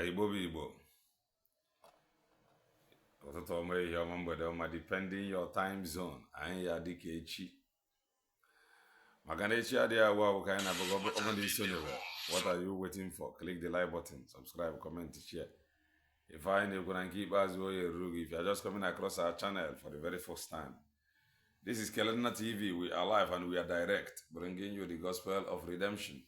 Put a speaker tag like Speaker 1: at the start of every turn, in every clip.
Speaker 1: Igbo bụ Igbo. Ụtụtụ ọma, ehihie ọma, mgbede ọma, depending your time zone. Anyị ya dịka echi. Maka na echi adịghị awụ awụ ka anyị na-abụgo ọbụla isonyere. What are you waiting for? Click the like button, subscribe, comment, share. If I na-ekwu na nke ikpeazụ oye ruru gị, if you are just coming across our channel for the very first time, this is Kelena TV. We are live and we are direct, bringing you the gospel of redemption.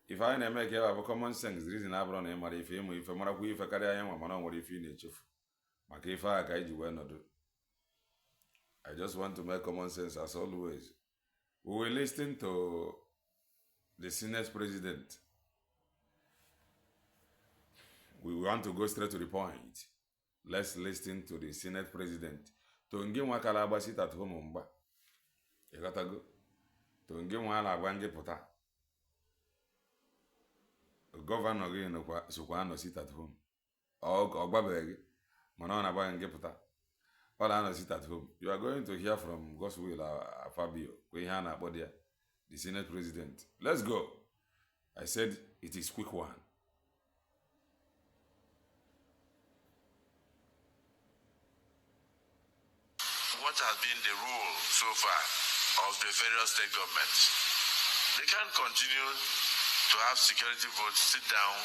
Speaker 1: If I na-eme ka ebe bụ common sense, the reason abụrụ na ị mara ife ịmụ ife marakwa ife karịa anya nwa mana ọ nwere ife ị na-echefu maka ife a ka anyị ji wee nọdụ. I just want to make common sense as always. We will listen to the Senate President. We want to go straight to the point. Let's listen to the Senate President. To nge nwa kala agbasi at home mgba. Ịghọtago? To nge nwa ala agwa nge pụta. Gọvanọ gị sokwa anọ sit at home. Ọ gbabeghị gị mana ọ na-agba nge pụta. Ọ na-anọ sit at home. You are going to hear from Godswill Afabio, ihe a na-akpọ dia, the Senate President. Let's go. I said it is quick one.
Speaker 2: What has been the rule so far of the various state governments? They can't continue to have security votes, sit down,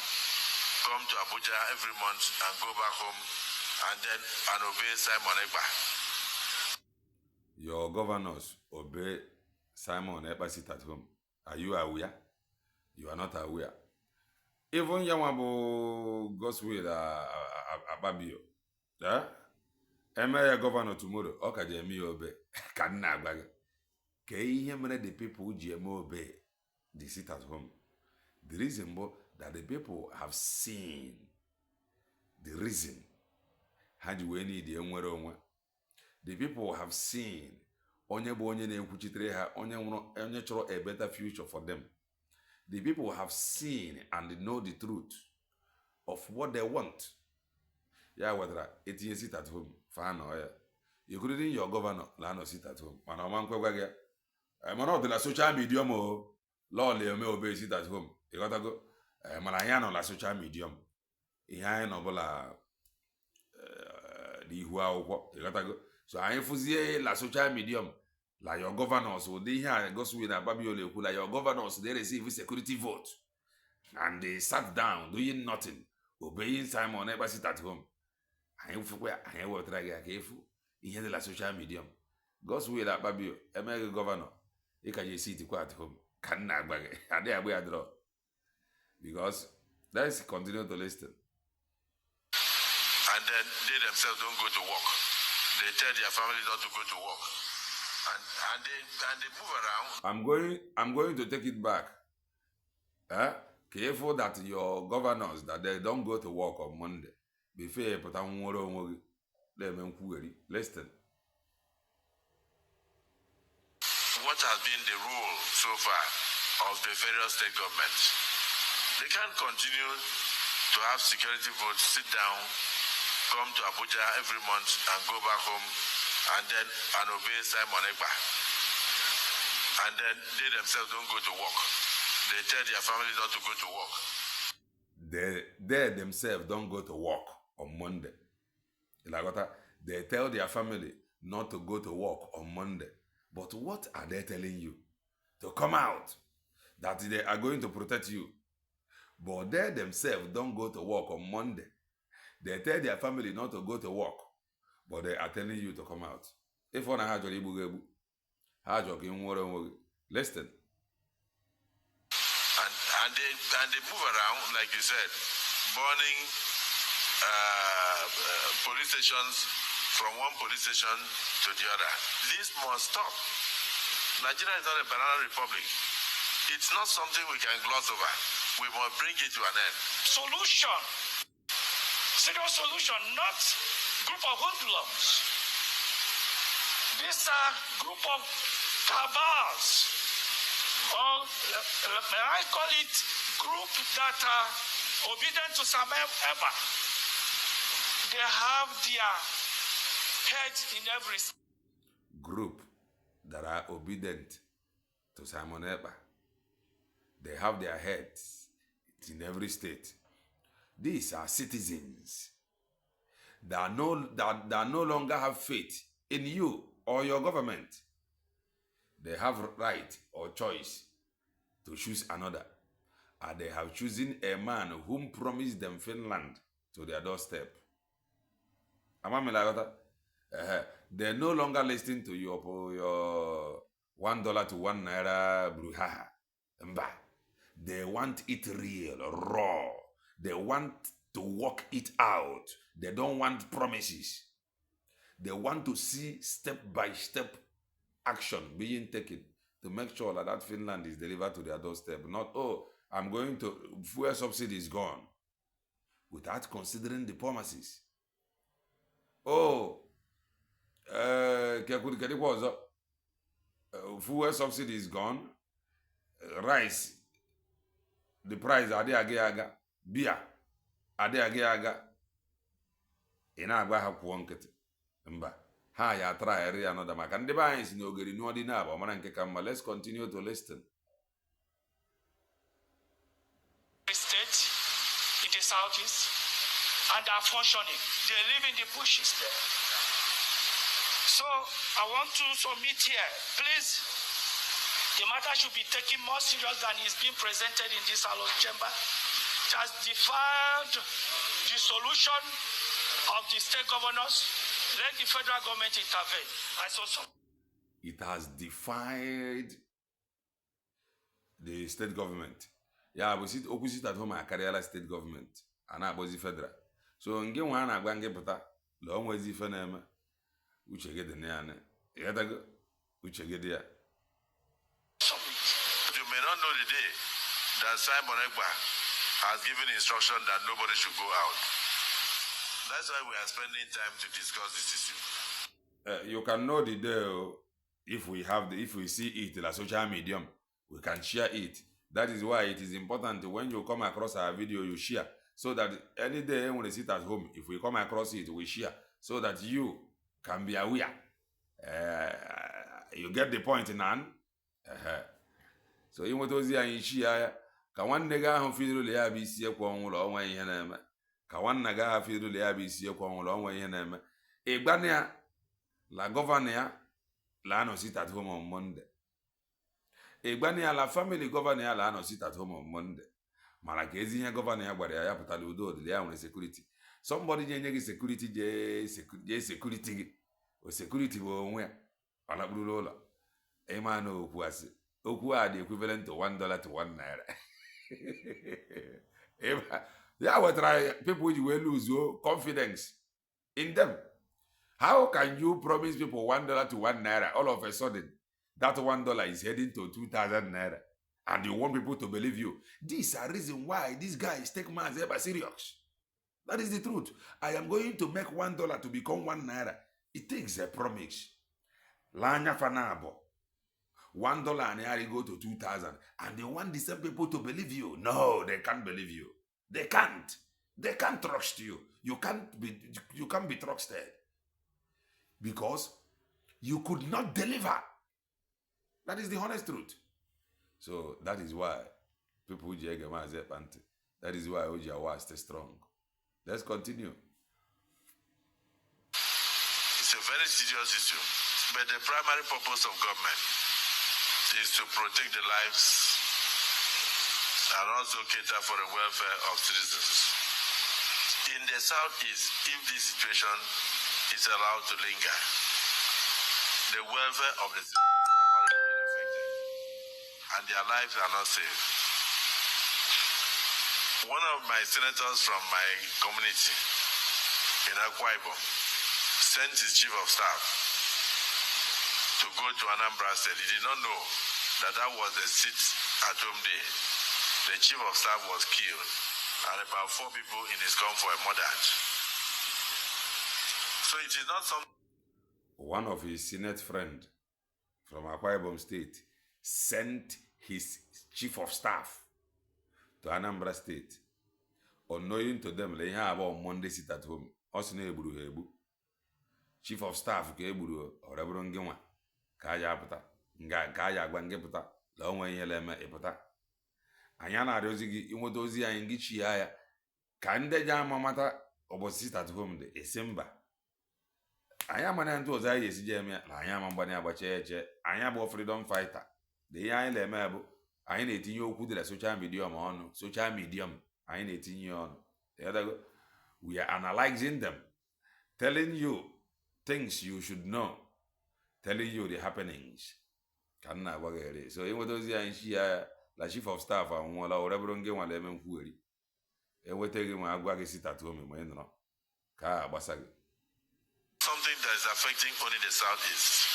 Speaker 2: come to Abuja every month and go back home and obey Simon Ekpa.
Speaker 1: Your governors obey Simon Ekpa sit at home. Are you aware? You are not aware. Even Yamabu Godswill Afabio. Emeye governor tomorrow, ọ ka ji eme ya obe ka nna agba gị ka ihe mere the people ji eme obe the sit at home. The reason that the people have seen the reason ha ji wee need enwere onwe. The people have seen onye bụ onye na-ekwuchitere ha, onye chọrọ a better future for them. The people have seen and know the truth of what they want. Ya wetara etinye sit at home fan ya. Including your governor na no sit at home. Mana ọma nkwegwa gị. Mana ọ dị na social media mo lọọ eme obe sit at home. Ịghọtago? Mana anyị anọ na social media. Ihe anyị nọ bụla n'ihu akwụkwọ. Ịghọtago? So anyị fụzie la social media la your governors ụdị ihe a Godswill Afabio ekwu la your governors they receive security vote and they sat down doing nothing, obeying Simon Ekpa sit at home. Anyị fụkwa anyị wetara gị aka efu ihe dị la social media. Godswill Afabio emeghị gọvanọ ịka ji sit at home ka nna agba gị adịghị agba ya draw. Because let's continue to listen.
Speaker 2: And then they themselves don't go to work. They tell their family not to go to work. And they move around.
Speaker 1: I'm going to take it back. Careful that your governors that they don't go to work on Monday. Before you put on one listen.
Speaker 2: What has been the rule so far of the various state governments? They can't continue to have security votes, sit down, come to Abuja every month and go back home and obey Simon Ekpa. And then they themselves don't go to work. They tell their family not to go to work.
Speaker 1: They themselves don't go to work on Monday. They tell their family not to go to work on Monday. But what are they telling you? To come out. That they are going to protect you. But they themselves don't go to work on Monday. They tell their family not to go to work. But they are telling you to come out. If one has listen.
Speaker 2: And they move around, like you said, burning police stations from one police station to the other. This must stop. Nigeria is not a banana republic. It's not something we can gloss over. We must bring it to an end.
Speaker 3: Solution. Serious solution, not group of hoodlums. These are group of cabals. Or may I call it group that are obedient to Simon Ekpa. They have their head in every
Speaker 1: group that are obedient to Simon Ekpa. They have their heads in every state. These are citizens that no longer have faith in you or your government. They have right or choice to choose another. And they have chosen a man whom promised them Finland to their doorstep. They no longer listen to your $1 to 1 naira brouhaha. They want it real, raw. They want to work it out. They don't want promises. They want to see step-by-step action being taken to make sure that Finland is delivered to their doorstep. Not, oh, I'm going to, fuel subsidy is gone. Without considering the promises. Oh, fuel subsidy is gone. Rice, the price ade beer ade ina agba ha kwuo nkịtị mba ha ya try ya another maka ndị be anyị si n'ogeri n'ọdị na-aba mara nke ka mma. Let's continue to listen.
Speaker 3: State in the southeast and are functioning. They live in the bushes there. So I want to submit here, please. The matter should be taken more serious than is being presented in this House chamber. It has defied the solution of the state governors. Let the federal government intervene.
Speaker 1: It has defied the state government. Yeah, we sit opposite at home and carry state government and abozi federal. So nge nwa na agba nge pụta la onwezi ife na-eme uche gị dị na ya na ịghọtago uche gị dị ya.
Speaker 2: You may not know the day that Simon Ekpa has given instruction that nobody should go out. That's why we are spending time to discuss this issue.
Speaker 1: You can know the day if we see it in a social medium, we can share it. That is why it is important when you come across our video, you share. So that any day when you sit at home, if we come across it, we share. So that you can be aware. You get the point, Nan? So you want to see and share. Ka nwanne ga ahụ fidoro ya bụ isi ekwe ọnwụrụ ọnwa ihe na-eme. Ka nwanna ga ahụ fidoro ya bụ isi ekwe ọnwụrụ ọnwa ihe na-eme. Ịgbana ya la governor ya la no sit at home on Monday. Ịgbana ya la family governor ya la no sit at home on Monday. Mara ka ezi ihe governor ya gbara ya pụtara udo odili ya nwere security. Somebody nye gị security je security gị. O security bụ onwe ya. Ọ lakpuru ụlọ. Ịma na okwu asị. Okwu a dị equivalent to $1 to 1 naira. Yeah, what people will lose confidence in them. How can you promise people $1 to 1 naira? All of a sudden, that $1 is heading to 2,000 naira, and you want people to believe you. These are reason why these guys take man's ever serious. That is the truth. I am going to make $1 to become 1 naira. It takes a promise. Lanya fanabo. $1 and nearly go to 2,000, and they want the same people to believe you. No, they can't believe you. They can't. They can't trust you. You can't be trusted because you could not deliver. That is the honest truth. So that is why people that is why Ojiawa stay strong. Let's continue.
Speaker 2: It's a very serious issue, but the primary purpose of government is to protect the lives and also cater for the welfare of citizens. In the southeast, if this situation is allowed to linger, the welfare of the citizens are already being affected and their lives are not safe. One of my senators from my community in Akwa Ibom sent his chief of staff to go to Anambra State. He did not know that was the sit-at-home day. The chief of staff was killed, and about 4 people in his convoy murdered. So it is not something.
Speaker 1: One of his Senate friend from Akwa Ibom State sent his chief of staff to Anambra State, unknowing to them, they have on Monday sit at home. Also, chief of staff, or Ebru Kaya pụta nga ya agwa nge pụta la onwe ihe leme ịpụta anya na arịozi gị inweta ozi anyị gị chi ya ka ndị ji ama mata ụbọchị sit at home dị esi mba anyị amana ntụ ọzọ anyị esi eme ya na anyị ama mgbanye agbacha eche anyị abụọ freedom fighter na ihe anyị na-eme bụ anyị na-etinye okwu dị na social medium ọnụ social medium anyị na-etinye ọnụ. We are analyzing them, telling you things you should know, telling you the happenings. Ka nna agbaghere so enweta ozi anyị shi ya la chief of staff anwụọla o rebụrụ ngị nwale eme nkwugheri enweta gị ma agwa gị sit at home ma ị nọrọ ka agbasa gị.
Speaker 2: Something that is affecting only the southeast.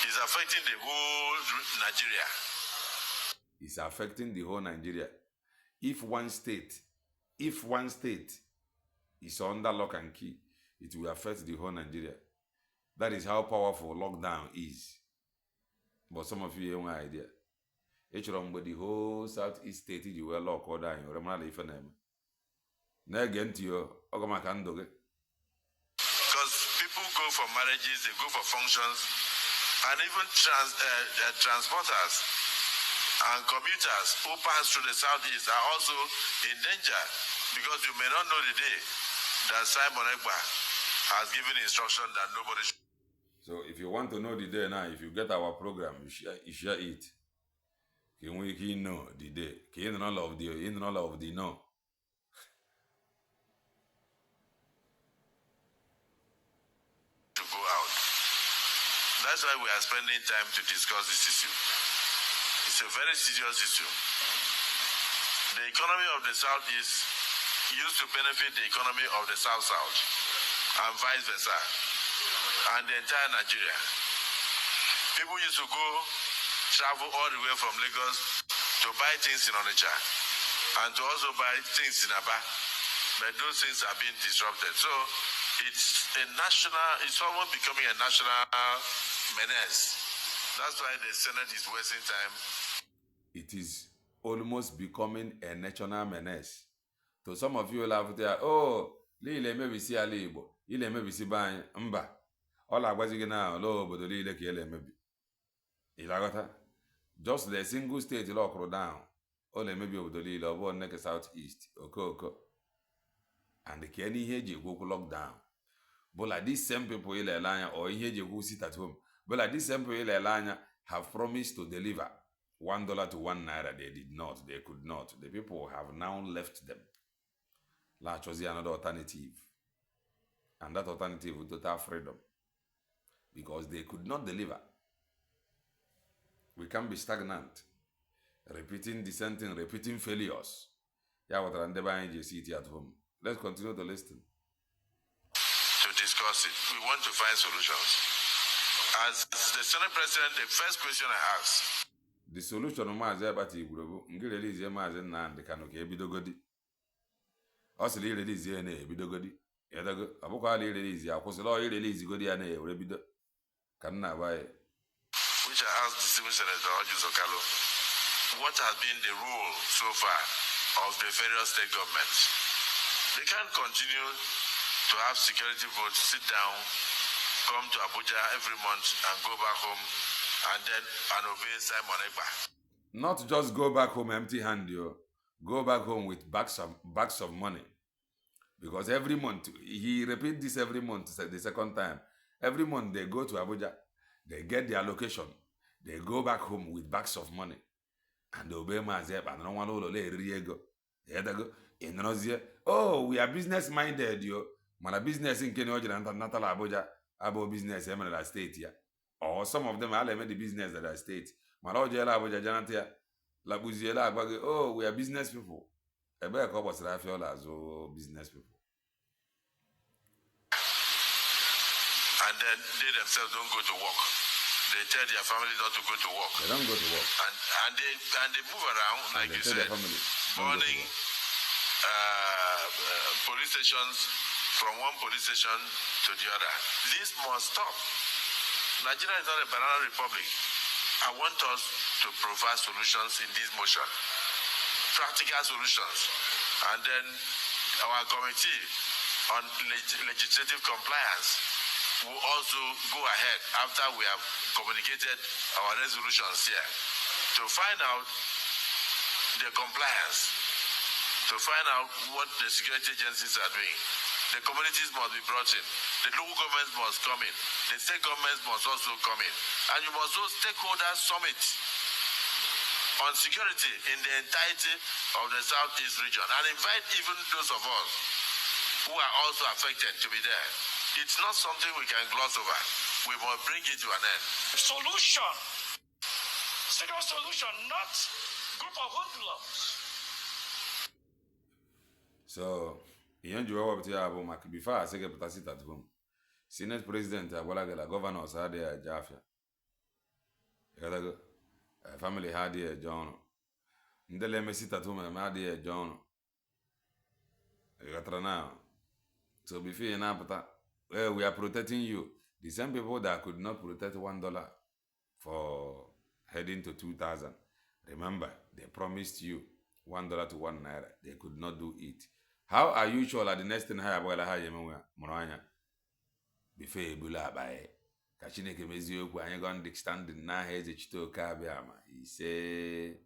Speaker 2: It's affecting the whole Nigeria.
Speaker 1: It's affecting the whole Nigeria. If one state is under lock and key, it will affect the whole Nigeria. That is how powerful lockdown is. But some of you have no idea. But the whole southeast state is well locked down.
Speaker 2: Because people go for marriages, they go for functions, and even transporters and commuters who pass through the southeast are also in danger, because you may not know the day that Simon Ekpa has given instruction that nobody should.
Speaker 1: So if you want to know the day now, if you get our program, you share it. Can we know the day? Can you know of the know?
Speaker 2: To go out. That's why we are spending time to discuss this issue. It's a very serious issue. The economy of the Southeast used to benefit the economy of the South-South, and vice versa, and the entire Nigeria. People used to travel all the way from Lagos to buy things in Onitsha, and to also buy things in Aba, but those things are being disrupted. So it's almost becoming a national menace. That's why the Senate is wasting time.
Speaker 1: It is almost becoming a national menace. So some of you will have there, oh, Lile maybe see a label, Ile maybe see buying mba. All I was now, low, but the Lile Kiele maybe. Ilagata. Just the single state lock down. Only maybe over the Lile of one neck southeast, Oko. And the Kenny Hedge go lock down. But like these same people in Elanya or Hedge who sit at home. But like this same people in Elanya have promised to deliver $1 to 1 naira. They did not. They could not. The people have now left them. La chose another alternative. And that alternative was total freedom. Because they could not deliver. We can't be stagnant. Repeating the same thing, repeating failures. Yeah, what are the city at home? Let's continue to listen.
Speaker 2: To discuss it. We want to find solutions. As the Senate President, the first question I asked.
Speaker 1: The solution of Mazi Abati Gurubu, Ngirelize Mazi Nandi Kanoke Ebidogodi. Also, he release the Ebidogodi. Abuka release, Akoselo release Godiane, Rebido. Kana by.
Speaker 2: Which I asked the Civil Senator Ojus Okalo, what has been the rule so far of the various state governments? They can't continue to have security votes, sit down, come to Abuja every month and go back home and obey Simon Ekpa.
Speaker 1: Not just go back home empty-handed, go back home with bags of money. Because every month, he repeats this every month, the second time. Every month they go to Abuja, they get their allocation, they go back home with bags of money. And they obey Mazep and no one will let Riego. Oh, we are business minded, yo. Man, business in Kenya and Natal Abuja, about business Emerald State here. Or some of them are made the business that are state. Malojela Abuja Janatia, Labuziela, oh, we are business people. A better couple was Rafael as business people.
Speaker 2: And then they themselves don't go to work. They tell their family not to go to work.
Speaker 1: They don't go to work.
Speaker 2: And they move around, like you said, burning police stations from one police station to the other. This must stop. Nigeria is not a banana republic. I want us to provide solutions in this motion. Practical solutions. And then our committee on legislative compliance will also go ahead after we have communicated our resolutions here to find out the compliance. to find out what the security agencies are doing. The communities must be brought in. The local governments must come in. The state governments must also come in. And you must hold stakeholder summit on security in the entirety of the Southeast region and invite even those of us who are also affected to be there. It's not something we can gloss over. We must bring it to an end.
Speaker 3: Solution. Serious solution, not group of hoodlums.
Speaker 1: So, ihe njiwe wepụta ya bụ maka bifo a sị gị pụta sit at home. Senate president agwala gị na gọvanọs adịghị eje afịa. Family ha adịghị eje ọrụ. Ndị na-eme sit at home eme adịghị eje ọrụ. Ịghọtara na? So before you na-apụta, well, we are protecting you. The same people that could not protect $1 for heading to 2,000. Remember, they promised you $1 to $1. They could not do it. How are you sure that the next thing higher boy ha yemenwe muranya before ebula abaye ka Chineke mezie okwu anyị go understanding na ha eze chite oke abịa ma ise